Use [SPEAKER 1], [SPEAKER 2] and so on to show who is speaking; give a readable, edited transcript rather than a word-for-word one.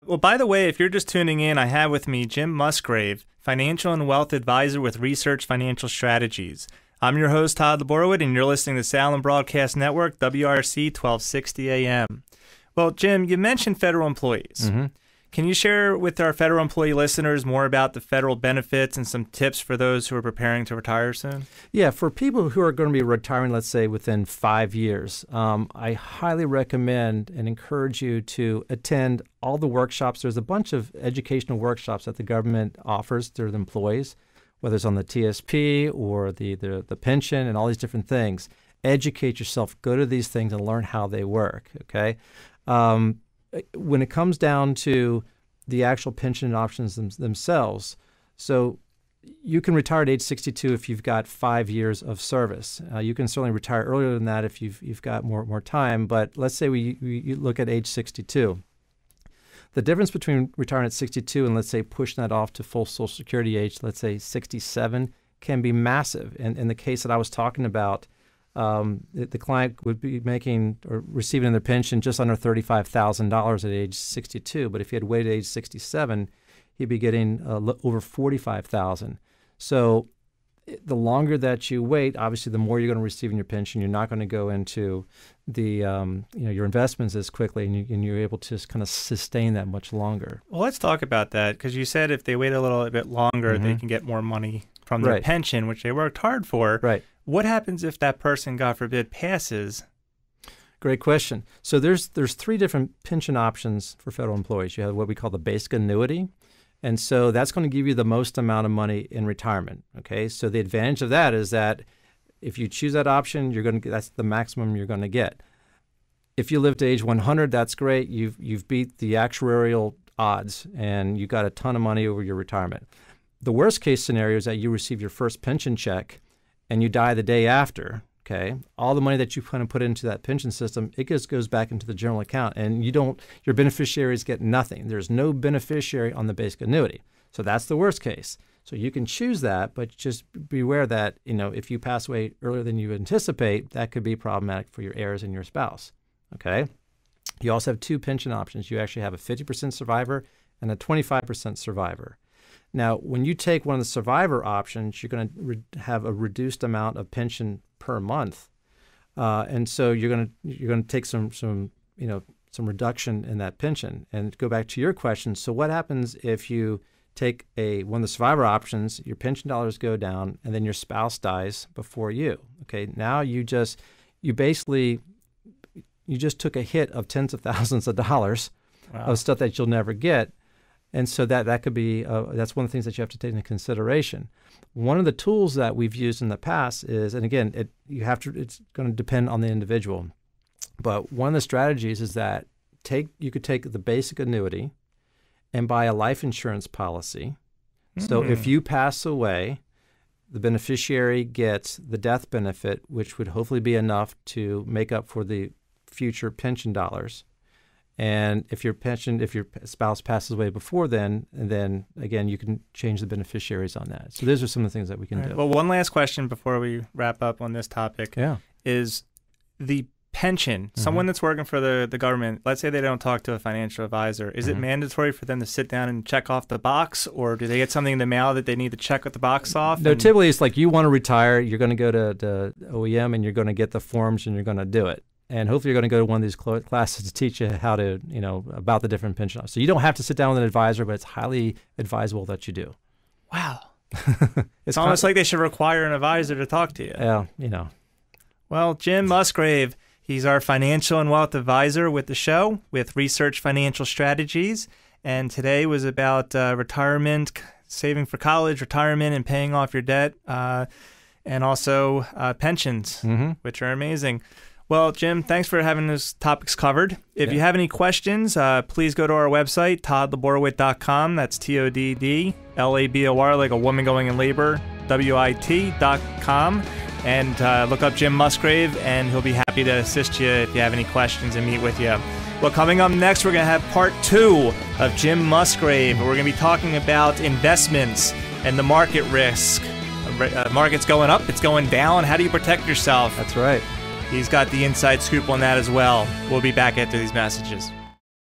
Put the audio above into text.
[SPEAKER 1] Well, by the way, if you're just tuning in, I have with me Jim Musgrave, Financial and Wealth Advisor with Research Financial Strategies. I'm your host, Todd Laborowitz, and you're listening to Salem Broadcast Network, WRC 1260 AM. Well, Jim, you mentioned federal employees. Mm-hmm. Can you share with our federal employee listeners more about the federal benefits and some tips for those who are preparing to retire soon?
[SPEAKER 2] Yeah, for people who are going to be retiring, let's say, within 5 years, I highly recommend and encourage you to attend all the workshops. There's a bunch of educational workshops that the government offers to the employees, whether it's on the TSP or the pension and all these different things. Educate yourself. Go to these things and learn how they work, okay? When it comes down to the actual pension options themselves, so you can retire at age 62 if you've got 5 years of service. You can certainly retire earlier than that if you've got more time. But let's say we look at age 62. The difference between retiring at 62 and, let's say, pushing that off to full Social Security age, let's say 67, can be massive. And in the case that I was talking about, the client would be making or receiving in their pension just under $35,000 at age 62. But if he had waited at age 67, he'd be getting over $45,000. So the longer that you wait, obviously, the more you're going to receive in your pension. You're not going to go into the your investments as quickly, and you're able to just kind of sustain that much longer.
[SPEAKER 1] Well, let's talk about that, because you said if they wait a little bit longer, they can get more money from their pension, which they worked hard for.
[SPEAKER 2] Right.
[SPEAKER 1] What happens if that person, God forbid, passes?
[SPEAKER 2] Great question. So there's three different pension options for federal employees. You have what we call the basic annuity, and so that's going to give you the most amount of money in retirement. Okay, so the advantage of that is that if you choose that option, that's the maximum you're going to get. If you live to age 100, that's great. You've beat the actuarial odds, and you got a ton of money over your retirement. The worst case scenario is that you receive your first pension check and you die the day after. Okay, all the money that you kind of put into that pension system, it just goes back into the general account, and your beneficiaries get nothing. There's no beneficiary on the basic annuity. So that's the worst case. So you can choose that, but just beware that, if you pass away earlier than you anticipate, that could be problematic for your heirs and your spouse. Okay. You also have two pension options. You actually have a 50% survivor and a 25% survivor. Now, when you take one of the survivor options, you're going to have a reduced amount of pension per month, and so you're going to take some reduction in that pension. And go back to your question. So, what happens if you take one of the survivor options? Your pension dollars go down, and then your spouse dies before you. Okay, now you just took a hit of tens of thousands of dollars of stuff that you'll never get. And so that could be that's one of the things that you have to take into consideration. One of the tools that we've used in the past is, and again, it's going to depend on the individual, but one of the strategies is that you could take the basic annuity and buy a life insurance policy. Mm-hmm. So if you pass away, the beneficiary gets the death benefit, which would hopefully be enough to make up for the future pension dollars. And if your spouse passes away before then, and then again, you can change the beneficiaries on that. So those are some of the things that we can do.
[SPEAKER 1] Well, one last question before we wrap up on this topic is the pension. Someone that's working for the government, let's say they don't talk to a financial advisor. Is it mandatory for them to sit down and check off the box, or do they get something in the mail that they need to check the box off?
[SPEAKER 2] No, typically it's like you want to retire, you're going to go to OEM and you're going to get the forms and you're going to do it. And hopefully you're going to go to one of these classes to teach you how to, about the different pension options. So you don't have to sit down with an advisor, but it's highly advisable that you do.
[SPEAKER 1] Wow. It's almost like they should require an advisor to talk to you.
[SPEAKER 2] Yeah,
[SPEAKER 1] Well, Jim Musgrave, he's our financial and wealth advisor with the show, with Research Financial Strategies. And today was about retirement, saving for college, retirement, and paying off your debt, and also pensions, which are amazing. Well, Jim, thanks for having those topics covered. If you have any questions, please go to our website, toddlaborowitz.com. That's TODDLABOR, like a woman going in labor, WIT.com. And look up Jim Musgrave, and he'll be happy to assist you if you have any questions and meet with you. Well, coming up next, we're going to have part 2 of Jim Musgrave. We're going to be talking about investments and the market risk. Market's going up, it's going down. How do you protect yourself?
[SPEAKER 2] That's right.
[SPEAKER 1] He's got the inside scoop on that as well. We'll be back after these messages.